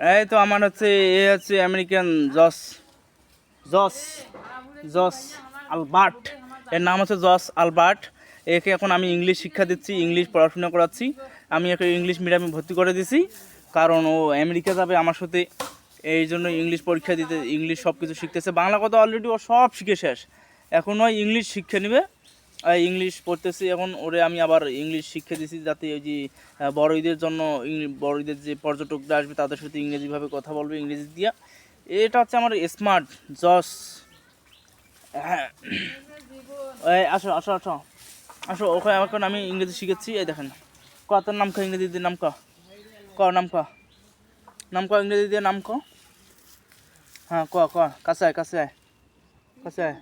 এই তো আমার হচ্ছে এ হচ্ছে আমেরিকান জস জস জস আলবার্ট। এর নাম হচ্ছে জস আলবার্ট। একে এখন আমি ইংলিশ শিক্ষা দিচ্ছি, ইংলিশ পড়াশোনা করাচ্ছি। আমি একে ইংলিশ মিডিয়ামে ভর্তি করে দিছি, কারণ ও আমেরিকা যাবে আমার সাথে। এই জন্য ইংলিশ পরীক্ষা দিতে, ইংলিশ সব কিছু শিখতেছে। বাংলা কথা অলরেডি ও সব শিখে শেষ, এখন ওই ইংলিশ শিক্ষা নেবে। ইংলিশ পড়তেছি এখন ওরে। আমি আবার ইংলিশ শিক্ষা দিছি যাতে ওই যে বড় ঈদের জন্য বড় ঈদের যে পর্যটকরা আসবে তাদের সাথে ইংরেজিভাবে কথা বলবে, ইংরেজি দিয়া। এটা হচ্ছে আমার স্মার্ট জস। হ্যাঁ, এই আসো আসো আসো আসো, ওখানে এখন আমি ইংরেজি শিখেছি। এই দেখেন, ক তোর নাম ক, ইংরেজি দিয়ে নাম ক, ক নাম ক, নাম ক, ইংরেজি দিয়ে নাম ক। হ্যাঁ ক ক, কাছে আয় কাছে আয় কাছে আয়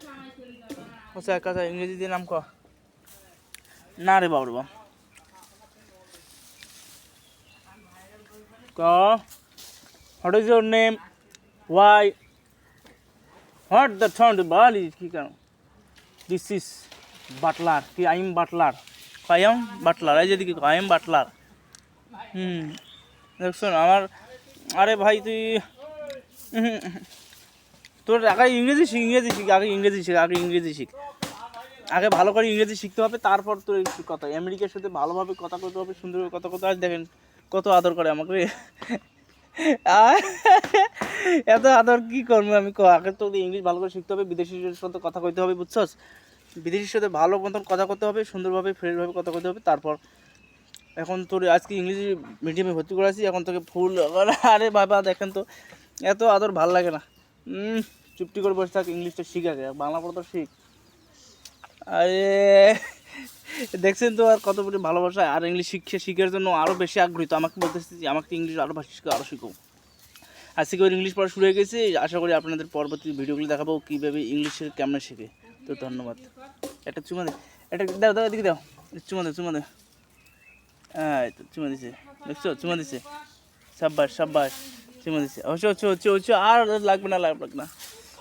কাছে আয় কাছে আয়, ইংরেজি দিয়ে নাম ক। না রে বাবা রে বাবা, ক। What is your name, why, what the sound বালি কি কেন, দিস ইজ বাটলার কি, I am butler, I am butler. এই যেদিকে আই এম বাটলার। দেখছো আমার, আরে ভাই তুই তোর আগে ইংরেজি শিখ, ইংরেজি শিখ, আগে ইংরেজি শিখ, আগে ইংরেজি শিখ, আগে ভালো করে ইংরেজি শিখতে হবে, তারপর তোর এই কথা। আমেরিকার সাথে ভালোভাবে কথা বলতে হবে, সুন্দরভাবে কথা বলতে হবে। দেখেন কত আদর করে আমাকে। আহ, এত আদর কি করবো আমি, আগে তো ইংলিশ ভালো করে শিখতে হবে, বিদেশিদের সাথে কথা কইতে হবে, বুঝছস? বিদেশির সাথে ভালো মতন কথা করতে হবে, সুন্দরভাবে ফ্রেশভাবে কথা কইতে হবে। তারপর এখন তোর আজকে ইংলিশ মিডিয়ামে ভর্তি করেছি, এখন তোকে ফুল। আরে বাবা দেখেন তো, এত আদর ভাল লাগে না। চুপটি করে বসে থাক, ইংলিশটা শিখ আগে, বাংলা পড়া তো শিখ। আরে দেখছেন তো আর কত বড় ভালোবাসা, আর ইংলিশ শিখার জন্য আরও বেশি আগ্রহী। তো আমাকে বলতেছি যে আমাকে ইংলিশ আরও ভাষা শিখো, আরও শিখো। আজকে করে ইংলিশ পড়া শুরু হয়ে গেছে। আশা করি আপনাদের পরবর্তী ভিডিওগুলো দেখাবো কীভাবে ইংলিশের কেমন শেখে। তো ধন্যবাদ। একটা চুমা দে, একটা দাও দাও, এদিকে দাও, চুমা দে চুমা দে। হ্যাঁ তো চুমা দিছে, দেখছো চুমা দিছে, সাব্বাস সাব্বাস, চুমা দিছে। অবশ্য আর লাগবে না, লাগবে না।